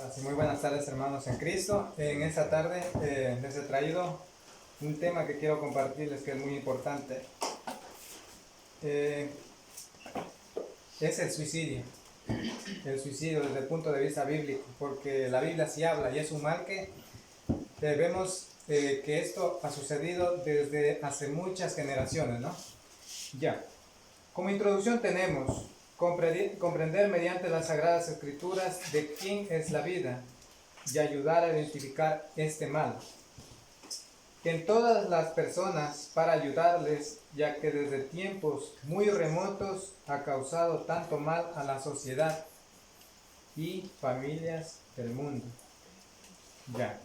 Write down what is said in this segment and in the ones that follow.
Así, muy buenas tardes, hermanos en Cristo. En esta tarde les he traído un tema que quiero compartirles que es muy importante. Es el suicidio. El suicidio desde el punto de vista bíblico, porque la Biblia sí habla y es un mal que vemos que esto ha sucedido desde hace muchas generaciones, ¿no? Ya. Como introducción tenemos comprender mediante las Sagradas Escrituras de quién es la vida y ayudar a identificar este mal en todas las personas para ayudarles, ya que desde tiempos muy remotos ha causado tanto mal a la sociedad y familias del mundo. Ya.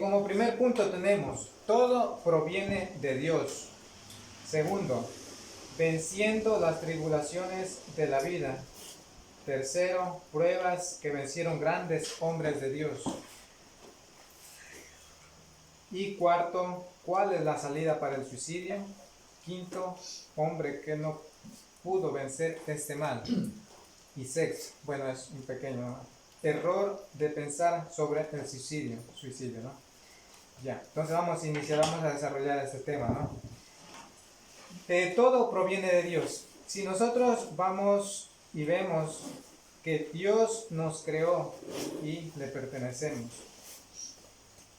Como primer punto tenemos, todo proviene de Dios. Segundo, venciendo las tribulaciones de la vida. Tercero, pruebas que vencieron grandes hombres de Dios. Y cuarto, ¿cuál es la salida para el suicidio? Quinto, hombre que no pudo vencer este mal. Y sexto, bueno, es un pequeño error de pensar sobre el suicidio, ¿no? Ya, entonces vamos a desarrollar este tema, ¿no? Todo proviene de Dios. Si nosotros vamos y vemos que Dios nos creó y le pertenecemos.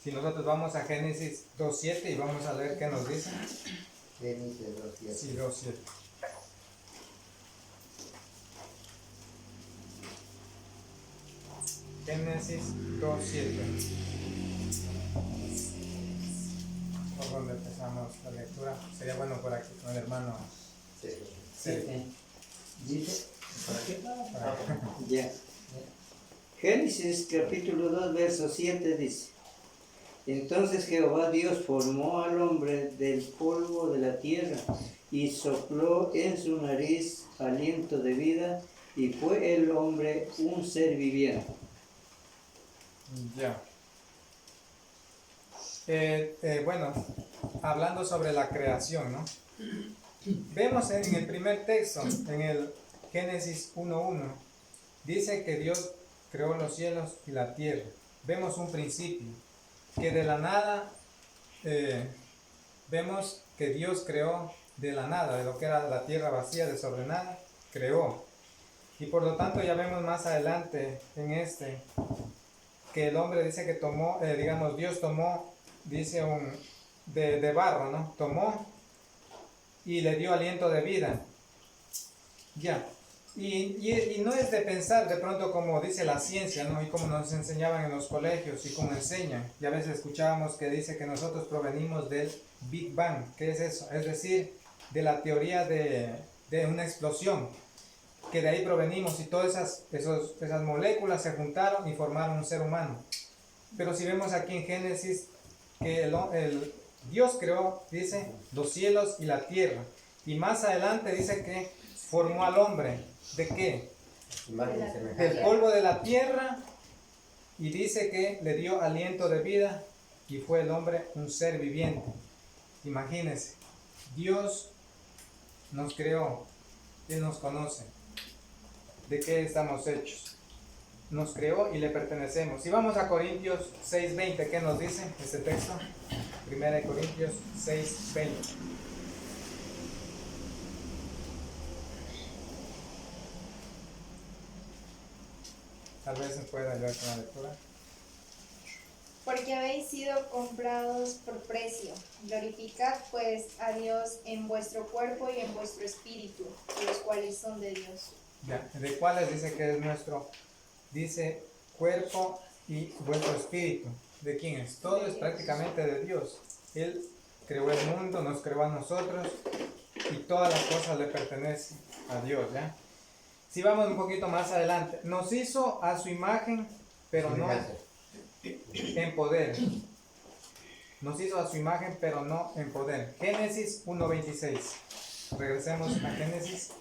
Si nosotros vamos a Génesis 2.7 y vamos a ver qué nos dice. Génesis 2.7. Sí, 2.7. Génesis 2.7. ¿Por dónde empezamos la lectura? Sería bueno por aquí con el hermano. Sí. Dice, ¿Por aquí? ya. Génesis capítulo 2, verso 7 dice: Entonces Jehová Dios formó al hombre del polvo de la tierra y sopló en su nariz aliento de vida, y fue el hombre un ser viviente. Ya. Bueno, hablando sobre la creación, ¿no? Vemos en el primer texto, en el Génesis 1.1, dice que Dios creó los cielos y la tierra. Vemos un principio, que de la nada, vemos que Dios creó de la nada, de lo que era la tierra vacía, desordenada, creó. Y por lo tanto ya vemos más adelante en que el hombre dice que tomó, Dios tomó, dice de barro, ¿no? Tomó y le dio aliento de vida. Ya. Y no es de pensar de pronto como dice la ciencia, ¿no? Y como nos enseñaban en los colegios y como enseñan. Y a veces escuchábamos que dice que nosotros provenimos del Big Bang. ¿Qué es eso? Es decir, de la teoría de una explosión. Que de ahí provenimos y todas esas moléculas se juntaron y formaron un ser humano. Pero si vemos aquí en Génesis que el Dios creó, dice, los cielos y la tierra. Y más adelante dice que formó al hombre. ¿De qué? Del polvo de la tierra. Y dice que le dio aliento de vida y fue el hombre un ser viviente. Imagínense, Dios nos creó, Él nos conoce. ¿De qué estamos hechos? Nos creó y le pertenecemos. Si vamos a Corintios 6.20, ¿qué nos dice este texto? 1 Corintios 6.20. Tal vez nos pueda ayudar con la lectura. Porque habéis sido comprados por precio. Glorificad pues a Dios en vuestro cuerpo y en vuestro espíritu, los cuales son de Dios. Ya, ¿de cuáles dice que es nuestro? Dice cuerpo y vuestro espíritu. ¿De quién es? Todo es prácticamente de Dios. Él creó el mundo, nos creó a nosotros y todas las cosas le pertenecen a Dios, ¿ya? Si vamos un poquito más adelante, nos hizo a su imagen, pero no en poder. Nos hizo a su imagen, pero no en poder. Génesis 1.26. Regresemos a Génesis.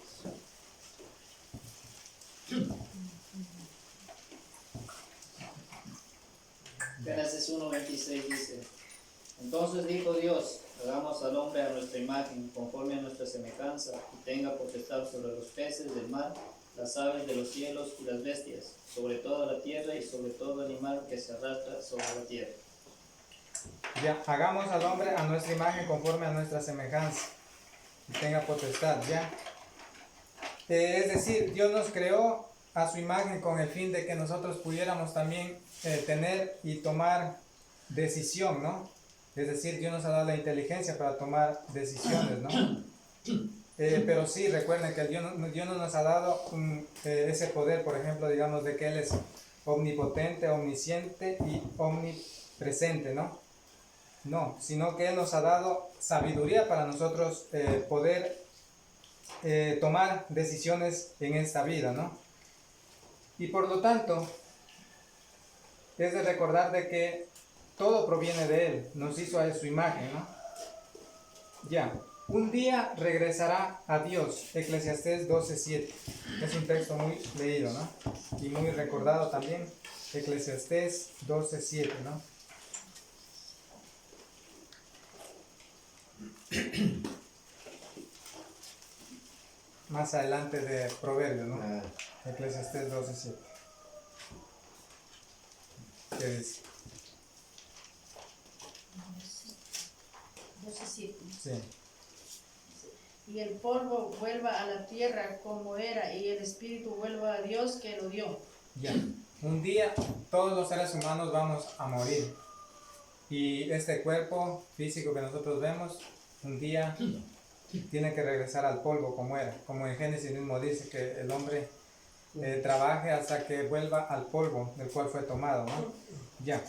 Génesis 1.26 dice: Entonces dijo Dios: hagamos al hombre a nuestra imagen, conforme a nuestra semejanza, y tenga potestad sobre los peces del mar, las aves de los cielos y las bestias, sobre toda la tierra y sobre todo animal que se arrastra sobre la tierra. Ya, hagamos al hombre a nuestra imagen conforme a nuestra semejanza y tenga potestad, ya. Es decir, Dios nos creó a su imagen con el fin de que nosotros pudiéramos también tener y tomar decisión, ¿no? Es decir, Dios nos ha dado la inteligencia para tomar decisiones, ¿no? Pero sí, recuerden que Dios no nos ha dado ese poder, por ejemplo, digamos, de que Él es omnipotente, omnisciente y omnipresente, ¿no? No, sino que Él nos ha dado sabiduría para nosotros poder tomar decisiones en esta vida, ¿no? Y por lo tanto, es de recordar de que todo proviene de Él, nos hizo a su imagen, ¿no? Ya, un día regresará a Dios, Eclesiastés 12:7. Es un texto muy leído, ¿no? Y muy recordado también, Eclesiastés 12:7, ¿no? Más adelante de Proverbios, ¿no? Eclesiastés 12:7. ¿Qué dice? 12:7. Sí. Y el polvo vuelva a la tierra como era, y el espíritu vuelva a Dios que lo dio. Ya. Un día todos los seres humanos vamos a morir. Y este cuerpo físico que nosotros vemos, un día tiene que regresar al polvo como era. Como en Génesis mismo dice que el hombre trabaje hasta que vuelva al polvo del cual fue tomado, ¿no? Ya.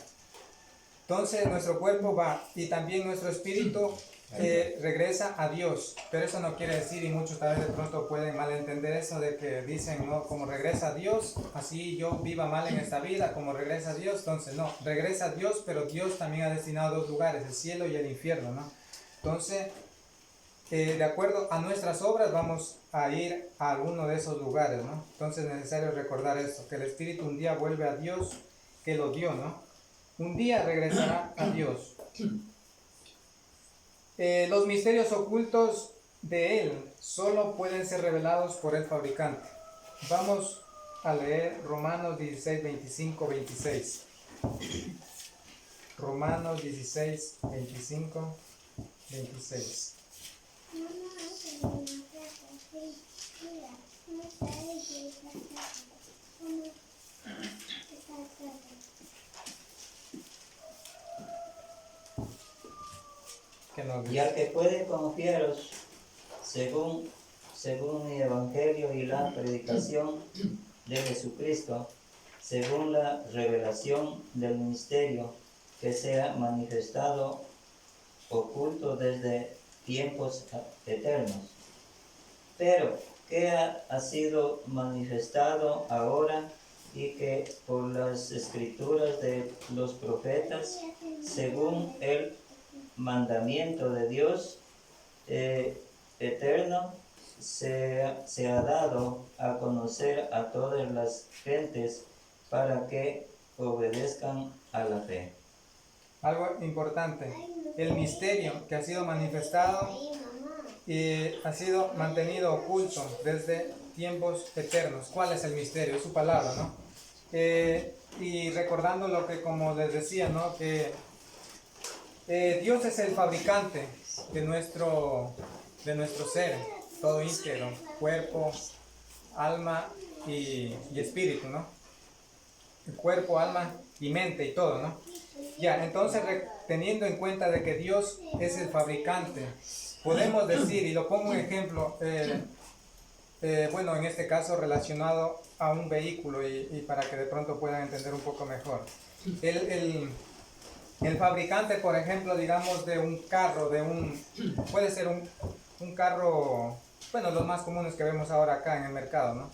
Entonces nuestro cuerpo va y también nuestro espíritu regresa a Dios. Pero eso no quiere decir, y muchos tal vez de pronto pueden malentender eso de que dicen, no, como regresa a Dios, así yo viva mal en esta vida, como regresa a Dios. Entonces no, regresa a Dios, pero Dios también ha destinado dos lugares, el cielo y el infierno, ¿no? Entonces, de acuerdo a nuestras obras vamos a ir a alguno de esos lugares, ¿no? Entonces es necesario recordar esto, que el espíritu un día vuelve a Dios que lo dio, ¿no? Un día regresará a Dios. Los misterios ocultos de Él solo pueden ser revelados por el fabricante. Vamos a leer Romanos 16, 25, 26. Romanos 16, 25, 26. Que nos Y al que puede confiaros según mi evangelio y la predicación de Jesucristo, según la revelación del misterio que se ha manifestado oculto desde tiempos eternos, pero que ha sido manifestado ahora y que por las escrituras de los profetas, según el mandamiento de Dios eterno, se ha dado a conocer a todas las gentes para que obedezcan a la fe. Algo importante, el misterio que ha sido manifestado y ha sido mantenido oculto desde tiempos eternos. ¿Cuál es el misterio? Es su palabra, ¿no? Y recordando lo que, como les decía, ¿no? Que Dios es el fabricante de nuestro ser, todo íntegro, cuerpo, alma y espíritu, ¿no? El cuerpo, alma y mente y todo, ¿no? Ya, entonces teniendo en cuenta de que Dios es el fabricante, podemos decir, y lo pongo un ejemplo, bueno, en este caso relacionado a un vehículo y para que de pronto puedan entender un poco mejor. El fabricante, por ejemplo, digamos de un carro, puede ser un carro, bueno, los más comunes que vemos ahora acá en el mercado, ¿no?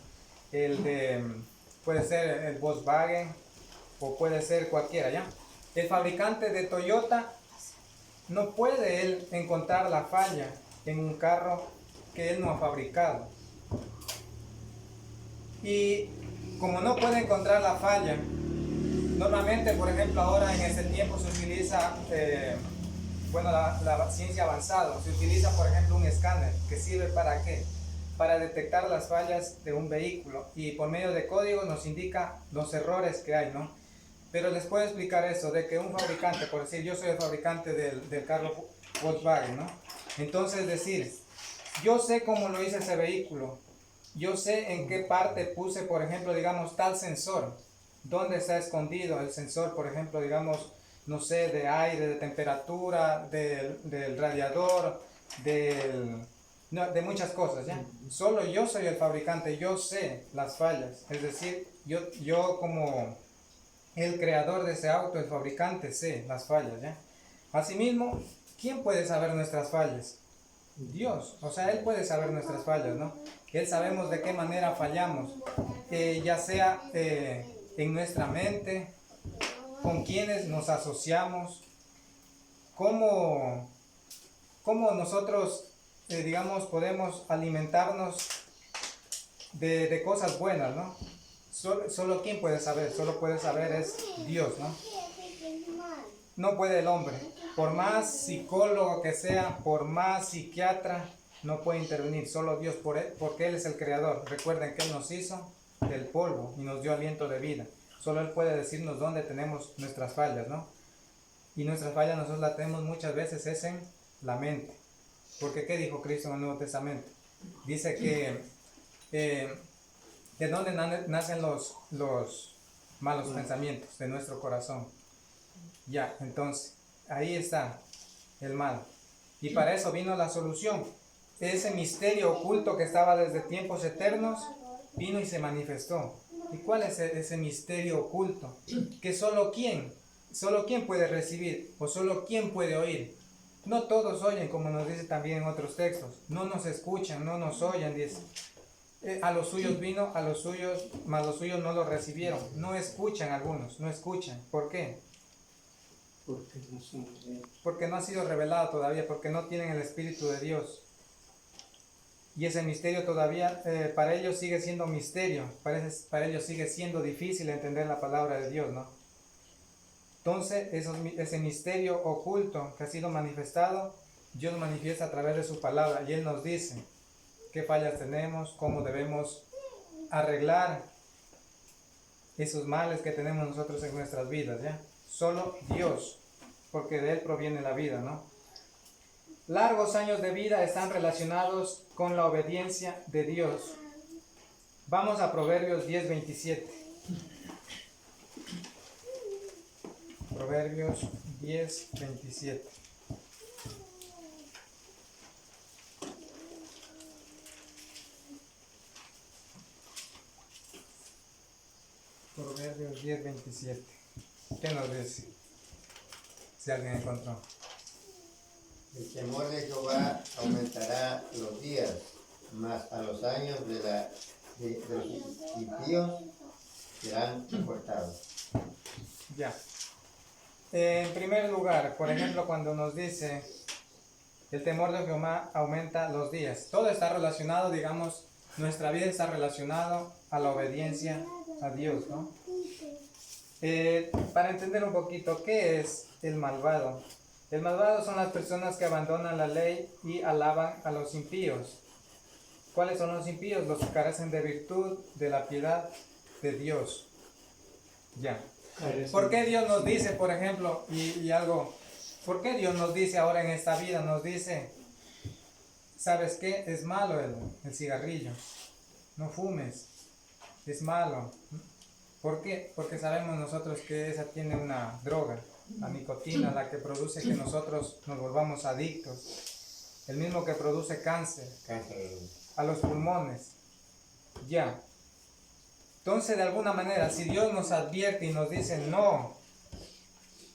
Puede ser el Volkswagen o puede ser cualquiera, ¿ya? El fabricante de Toyota no puede él encontrar la falla en un carro que él no ha fabricado. Y como no puede encontrar la falla, normalmente, por ejemplo, ahora en este tiempo se utiliza, la ciencia avanzada, se utiliza, por ejemplo, un escáner, que sirve para qué? para detectar las fallas de un vehículo y por medio de códigos nos indica los errores que hay, ¿no? Pero les puedo explicar eso, de que un fabricante, por decir, yo soy el fabricante del carro Volkswagen, ¿no? Entonces decir, yo sé cómo lo hice ese vehículo, yo sé en qué parte puse, por ejemplo, digamos, tal sensor, dónde está escondido el sensor, por ejemplo, digamos, no sé, de aire, de temperatura, del radiador, no, de muchas cosas, ¿ya? Solo yo soy el fabricante, yo sé las fallas, es decir, yo como el creador de ese auto, el fabricante, sé las fallas, ¿ya? Asimismo, ¿quién puede saber nuestras fallas? Dios, o sea, Él puede saber nuestras fallas, ¿no? Él sabemos de qué manera fallamos, ya sea en nuestra mente, con quienes nos asociamos, cómo nosotros, digamos, podemos alimentarnos de cosas buenas, ¿no? Solo quien puede saber, solo puede saber es Dios, ¿no? No puede el hombre, por más psicólogo que sea, por más psiquiatra, no puede intervenir, solo Dios, porque Él es el creador. Recuerden que Él nos hizo del polvo y nos dio aliento de vida. Solo Él puede decirnos dónde tenemos nuestras fallas, ¿no? Y nuestras fallas nosotros las tenemos muchas veces es en la mente. Porque ¿qué dijo Cristo en el Nuevo Testamento? Dice que de dónde nacen los malos pensamientos de nuestro corazón. Ya, entonces, ahí está el mal. Y para eso vino la solución. Ese misterio oculto que estaba desde tiempos eternos, vino y se manifestó. ¿Y cuál es ese misterio oculto? Que solo quién puede recibir o solo quién puede oír. No todos oyen, como nos dice también en otros textos. No nos escuchan, no nos oyen, dice. A los suyos vino, a los suyos, mas los suyos no lo recibieron. No escuchan algunos, no escuchan. ¿Por qué? Porque no ha sido revelado todavía, porque no tienen el Espíritu de Dios. Y ese misterio todavía, para ellos sigue siendo misterio, para ellos sigue siendo difícil entender la palabra de Dios, ¿no? Entonces, ese misterio oculto que ha sido manifestado, Dios lo manifiesta a través de su palabra y Él nos dice qué fallas tenemos, cómo debemos arreglar esos males que tenemos nosotros en nuestras vidas, ¿ya? Solo Dios, porque de Él proviene la vida, ¿no? Largos años de vida están relacionados con la obediencia de Dios. Vamos a Proverbios 10:27. Proverbios 10:27. Proverbios 10:27. ¿Qué nos dice? Si alguien encontró. El temor de Jehová aumentará los días, mas a los años de los impíos serán cortados. Ya. En primer lugar, por ejemplo, cuando nos dice el temor de Jehová aumenta los días. Todo está relacionado, digamos, nuestra vida está relacionado a la obediencia a Dios, ¿no? Para entender un poquito, ¿qué es el malvado? El malvado son las personas que abandonan la ley y alaban a los impíos. ¿Cuáles son los impíos? Los que carecen de virtud, de la piedad de Dios. Ya. ¿Por qué Dios nos dice, por ejemplo, por qué Dios nos dice ahora en esta vida, nos dice, ¿sabes qué? Es malo el cigarrillo, no fumes, es malo. ¿Por qué? Porque sabemos nosotros que esa tiene una droga, la nicotina, la que produce que nosotros nos volvamos adictos, el mismo que produce cáncer a los pulmones. Ya. Entonces, de alguna manera, si Dios nos advierte y nos dice no,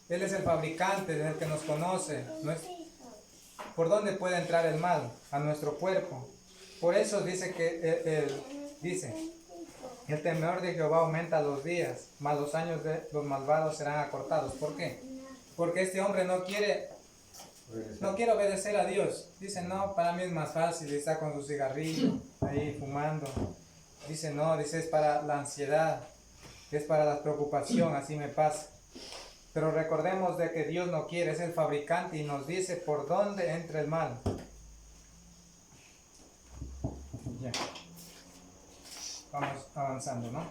Él es el fabricante, es el que nos conoce, ¿por dónde puede entrar el mal? A nuestro cuerpo. Por eso dice que el temor de Jehová aumenta los días, mas los años de los malvados serán acortados. ¿Por qué? Porque este hombre no quiere obedecer a Dios. Dice, no, para mí es más fácil, está con su cigarrillo, ahí fumando. Dice, no, dice, es para la ansiedad, es para la preocupación, así me pasa. Pero recordemos de que Dios no quiere, es el fabricante y nos dice por dónde entra el mal. Ya. vamos avanzando, ¿no?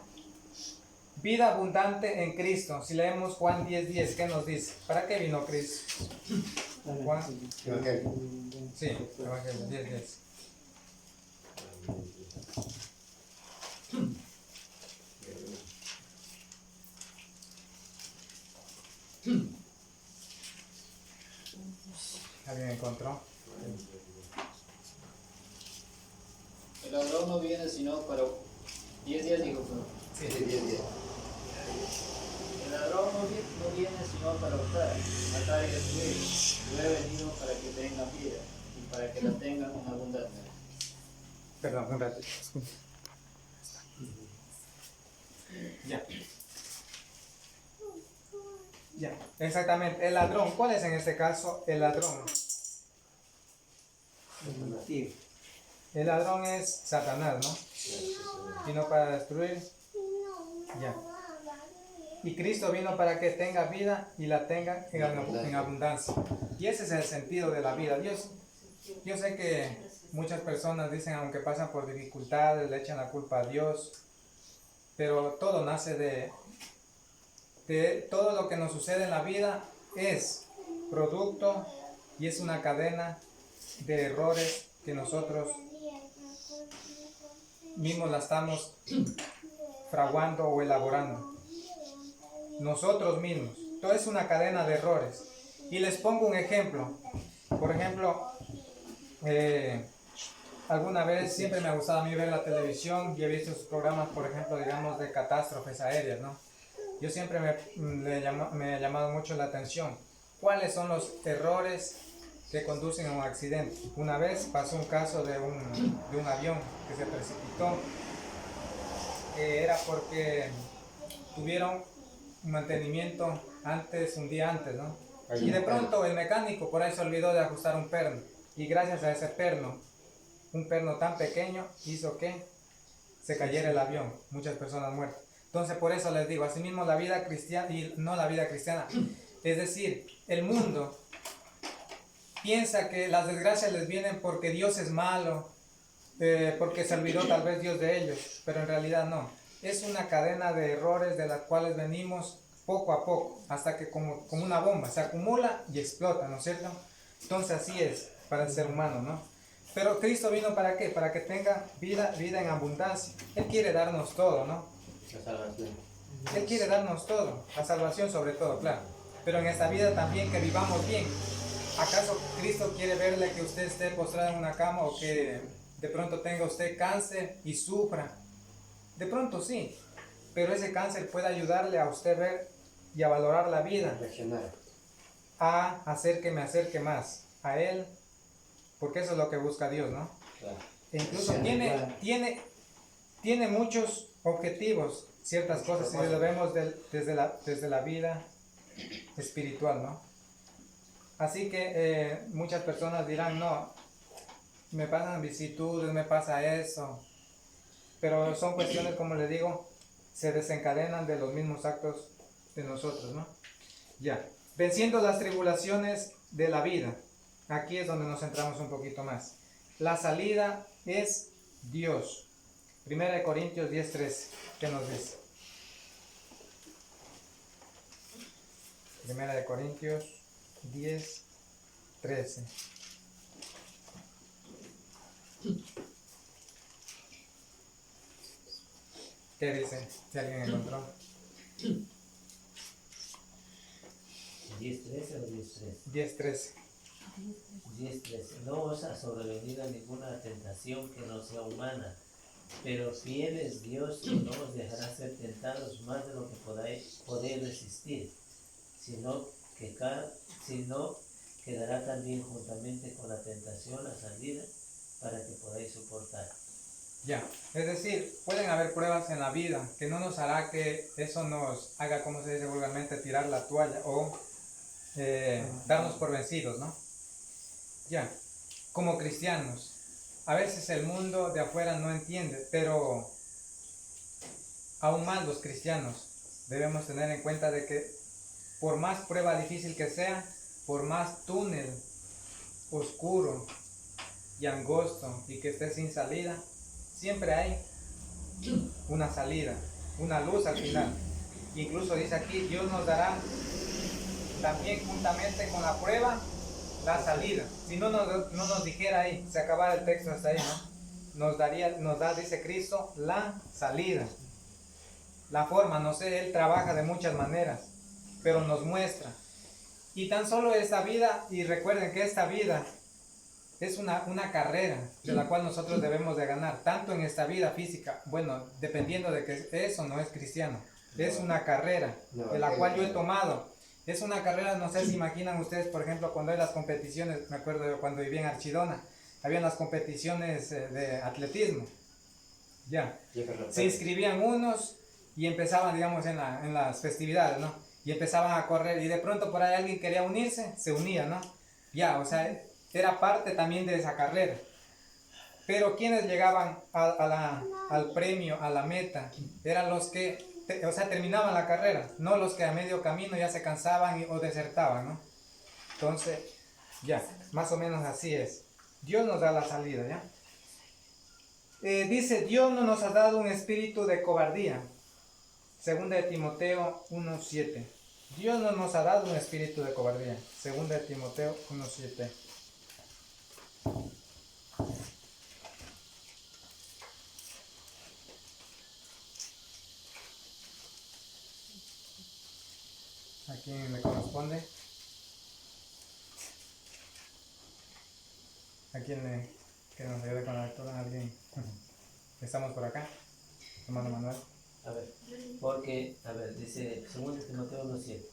Vida abundante en Cristo. Si leemos Juan 10:10, ¿qué nos dice? ¿Para qué vino Cristo? Juan, Evangelio. sí, Evangelio 10:10. ¿Alguien encontró? El ladrón no viene sino para 10 días, dijo. Sí. Sí, 10. El ladrón no viene sino para hurtar, matar y destruir. Yo he venido para que tengan vida y para que la tengan en abundancia. Perdón, un ratito. Ya. Ya, exactamente. El ladrón, ¿cuál es en este caso el ladrón? Sí. El ladrón es Satanás, ¿no? Vino para destruir. Ya. Y Cristo vino para que tenga vida y la tenga en abundancia. Y ese es el sentido de la vida. Yo sé que muchas personas dicen, aunque pasan por dificultades, le echan la culpa a Dios, pero todo nace de todo lo que nos sucede en la vida es producto y es una cadena de errores que nosotros mismos la estamos fraguando o elaborando. Nosotros mismos. Todo es una cadena de errores. Y les pongo un ejemplo. Por ejemplo, alguna vez siempre me ha gustado a mí ver la televisión y he visto sus programas, por ejemplo, digamos, de catástrofes aéreas, ¿no? Yo siempre me ha llamado mucho la atención. ¿Cuáles son los errores que conducen a un accidente? Una vez pasó un caso de un avión que se precipitó. Era porque tuvieron un mantenimiento un día antes, ¿no? Y de pronto el mecánico por ahí se olvidó de ajustar un perno. Y gracias a ese perno, un perno tan pequeño, hizo que se cayera el avión. Muchas personas muertas. Entonces por eso les digo, asimismo la vida cristiana, y no la vida cristiana, es decir, el mundo piensa que las desgracias les vienen porque Dios es malo, porque se olvidó tal vez Dios de ellos, pero en realidad no. Es una cadena de errores de las cuales venimos poco a poco, hasta que como una bomba se acumula y explota, ¿no es cierto? Entonces así es para el ser humano, ¿no? Pero Cristo vino ¿para qué? Para que tenga vida en abundancia. Él quiere darnos todo, ¿no? La salvación. Él quiere darnos todo, la salvación sobre todo, claro. Pero en esta vida también que vivamos bien. ¿Acaso Cristo quiere verle que usted esté postrado en una cama o que de pronto tenga usted cáncer y sufra? De pronto sí, pero ese cáncer puede ayudarle a usted ver y a valorar la vida, Reflexionar. a hacer que me acerque más a Él, porque eso es lo que busca Dios, ¿no? Claro. E incluso tiene muchos objetivos, ciertas cosas, si lo vemos desde la vida espiritual, ¿no? Así que muchas personas dirán, no, me pasan vicisitudes, me pasa eso, pero son cuestiones, como les digo, se desencadenan de los mismos actos de nosotros, ¿no? Ya, venciendo las tribulaciones de la vida, aquí es donde nos centramos un poquito más. La salida es Dios. 1 Corintios 10:13, ¿qué nos dice? 1 Corintios 10:13. ¿Qué dice? Si alguien encontró. 10:13 o 10:13. 10:13. 10:13. No os ha sobrevenido ninguna tentación que no sea humana, pero fiel es Dios que no os dejará ser tentados más de lo que podéis resistir, sino que dará también juntamente con la tentación la salida para que podáis soportar. Ya, es decir, pueden haber pruebas en la vida que no nos hará que eso nos haga, como se dice vulgarmente, tirar la toalla o darnos por vencidos, ¿no? Ya, como cristianos, a veces el mundo de afuera no entiende, pero aún más los cristianos debemos tener en cuenta de que por más prueba difícil que sea, por más túnel oscuro y angosto y que esté sin salida, siempre hay una salida, una luz al final. Incluso dice aquí, Dios nos dará también juntamente con la prueba la salida. Si no nos dijera ahí, se acabara el texto hasta ahí, ¿no? Nos da, dice Cristo, la salida. La forma, no sé, Él trabaja de muchas maneras, pero nos muestra. Y tan solo esta vida, y recuerden que esta vida es una carrera de la cual nosotros debemos de ganar, tanto en esta vida física, bueno, dependiendo de que eso no es cristiano, es una carrera de la cual yo he tomado. Es una carrera, no sé si imaginan ustedes, por ejemplo, cuando hay las competiciones, me acuerdo de cuando vivía en Archidona, habían las competiciones de atletismo, ya, se inscribían unos y empezaban, digamos, en las festividades, ¿no? Y empezaban a correr y de pronto por ahí alguien quería unirse, se unía, ¿no? Ya, o sea, era parte también de esa carrera. Pero quienes llegaban al premio, a la meta, eran los que, o sea, terminaban la carrera, no los que a medio camino ya se cansaban o desertaban, ¿no? Entonces, ya, más o menos así es. Dios nos da la salida, ¿ya? Dice, Dios no nos ha dado un espíritu de cobardía. Segunda de Timoteo 1:7. Dios no nos ha dado un espíritu de cobardía. Segunda de Timoteo 1:7. ¿A quién le corresponde? ¿A quién que nos ayude con la lectura? ¿Alguien? Estamos por acá. Hermano Manuel. Dice 2 Timoteo 1:7.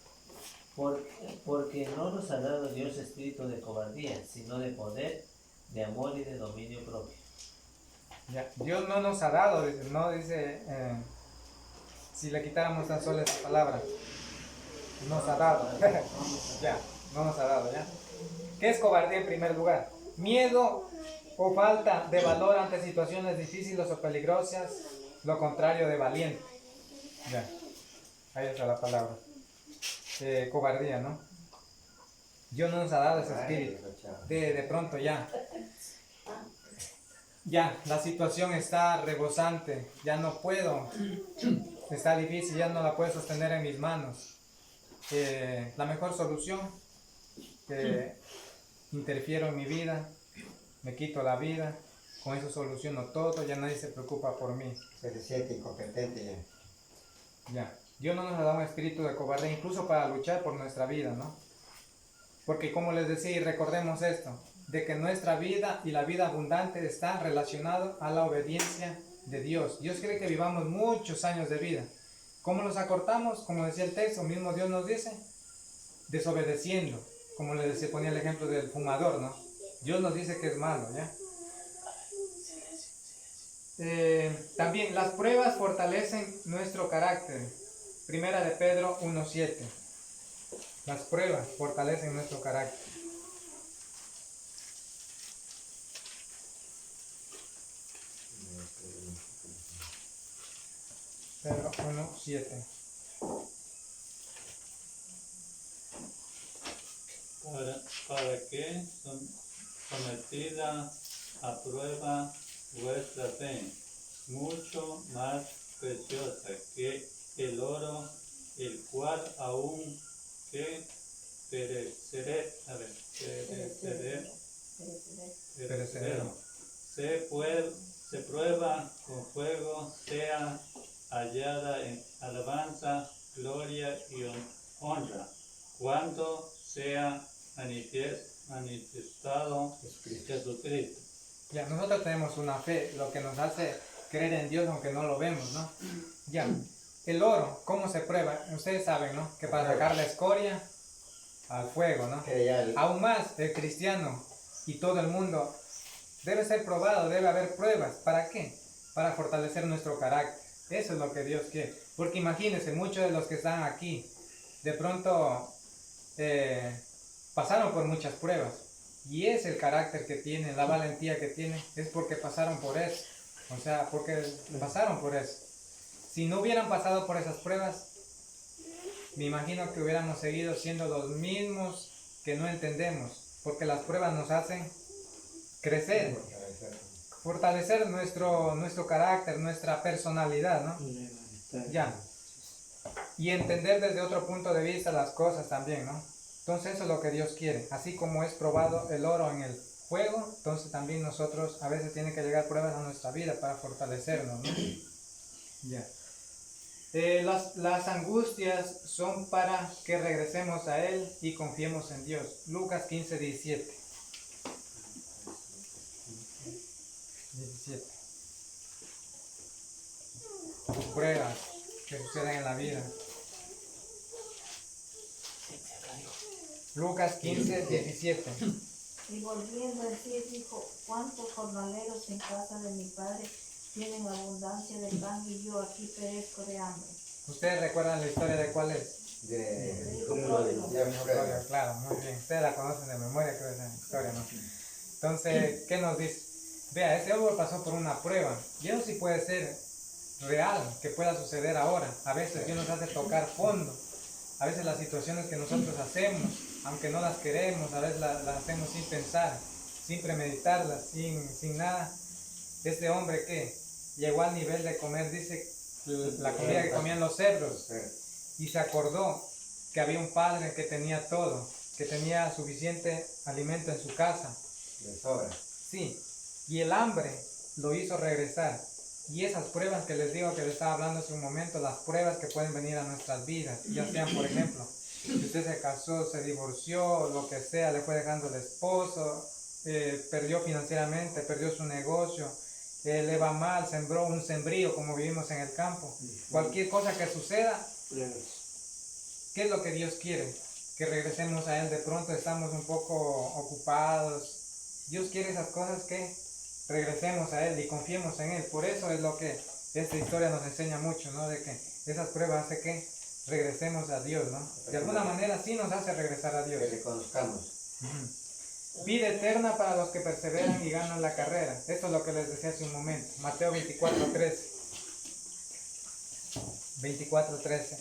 Porque no nos ha dado Dios espíritu de cobardía, sino de poder, de amor y de dominio propio. Ya, Dios no nos ha dado, no dice, si le quitáramos tan solo esa palabra, nos ha dado, ya, no nos ha dado, ya. ¿Qué es cobardía en primer lugar? Miedo o falta de valor ante situaciones difíciles o peligrosas, lo contrario de valiente. Ya, ahí está la palabra. Cobardía, ¿no? Dios no nos ha dado ese espíritu. De pronto ya, la situación está rebosante, ya no puedo, está difícil, ya no la puedo sostener en mis manos. La mejor solución, interfiero en mi vida, me quito la vida, con eso soluciono todo, ya nadie se preocupa por mí. Se siente incompetente ya. Ya, Dios no nos ha dado un espíritu de cobardía, incluso para luchar por nuestra vida, ¿no? Porque como les decía, y recordemos esto, de que nuestra vida y la vida abundante está relacionado a la obediencia de Dios. Dios quiere que vivamos muchos años de vida. ¿Cómo los acortamos? Como decía el texto, mismo Dios nos dice, desobedeciendo. Como les ponía el ejemplo del fumador, ¿no? Dios nos dice que es malo, ¿ya? También las pruebas fortalecen nuestro carácter. Primera de Pedro 1:7. Las pruebas fortalecen nuestro carácter. Pedro 1:7. Para que sometida a prueba vuestra fe, mucho más preciosa que el oro, el cual aún que perecerá, se prueba con fuego, sea hallada en alabanza, gloria y honra, cuando sea manifestado Jesucristo. Ya, nosotros tenemos una fe, lo que nos hace creer en Dios aunque no lo vemos, ¿no? Ya, el oro, ¿cómo se prueba? Ustedes saben, ¿no? Que para sacar la escoria al fuego, ¿no? Aún más, el cristiano y todo el mundo debe ser probado, debe haber pruebas. ¿Para qué? Para fortalecer nuestro carácter. Eso es lo que Dios quiere. Porque imagínense, muchos de los que están aquí, de pronto pasaron por muchas pruebas. Y es el carácter que tienen, la valentía que tienen, es porque pasaron por eso. O sea, porque pasaron por eso. Si no hubieran pasado por esas pruebas, me imagino que hubiéramos seguido siendo los mismos que no entendemos. Porque las pruebas nos hacen crecer. fortalecer nuestro carácter, nuestra personalidad, ¿no? Ya. Y entender desde otro punto de vista las cosas también, ¿no? Entonces eso es lo que Dios quiere. Así como es probado el oro en el fuego, entonces también nosotros a veces tienen que llegar pruebas a nuestra vida para fortalecernos, ¿no? Ya. Las angustias son para que regresemos a Él y confiemos en Dios. Lucas 15, 17. Pruebas que suceden en la vida. Lucas 15, 17. Y volviendo a decir, dijo, ¿cuántos jornaleros en casa de mi padre tienen abundancia de pan y yo aquí perezco de hambre? ¿Ustedes recuerdan la historia de cuál es? Claro, muy bien. Ustedes la conocen de memoria, creo, esa historia, ¿no? Entonces, ¿qué nos dice? Vea, ese hombre pasó por una prueba. Y eso sí puede ser real, que pueda suceder ahora. A veces Dios nos hace tocar fondo. A veces las situaciones que nosotros hacemos, aunque no las queremos, a veces las hacemos sin pensar, sin premeditarlas, sin nada. Este hombre que llegó al nivel de comer, dice, la comida que comían los cerdos, y se acordó que había un padre que tenía todo, que tenía suficiente alimento en su casa. De sobra. Sí, y el hambre lo hizo regresar. Y esas pruebas que les digo que les estaba hablando hace un momento, las pruebas que pueden venir a nuestras vidas, ya sean, por ejemplo, si usted se casó, se divorció, lo que sea, le fue dejando el esposo, perdió financieramente, perdió su negocio, le va mal, sembró un sembrío como vivimos en el campo. Cualquier cosa que suceda, ¿qué es lo que Dios quiere? Que regresemos a Él. De pronto estamos un poco ocupados. Dios quiere esas cosas que regresemos a Él y confiemos en Él. Por eso es lo que esta historia nos enseña mucho, ¿no? De que esas pruebas hace que regresemos a Dios, ¿no? De alguna manera sí nos hace regresar a Dios. Que le conozcamos. Vida eterna para los que perseveran y ganan la carrera. Esto es lo que les decía hace un momento. Mateo 24:13. 24:13.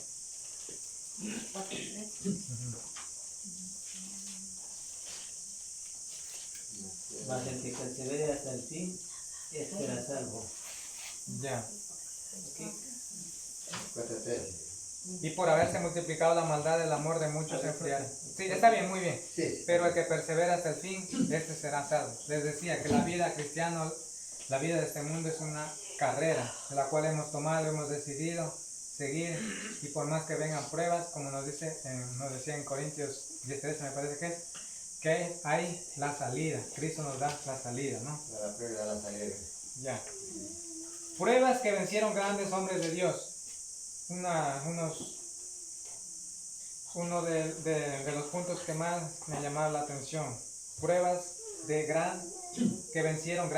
Mas el que persevere hasta el fin, será salvo. Ya. 4:13. Y por haberse multiplicado la maldad, el amor de muchos se enfriará. Sí, está bien, muy bien. Sí. Pero el que persevera hasta el fin, este será salvo. Les decía que la vida cristiana, la vida de este mundo es una carrera, de la cual hemos tomado, hemos decidido seguir, y por más que vengan pruebas, como nos decía en Corintios 10:13, me parece que hay la salida. Cristo nos da la salida, ¿no? La prueba de la salida. Ya. Pruebas que vencieron grandes hombres de Dios. Uno de los puntos que más me llamaba la atención. Pruebas que vencieron grandes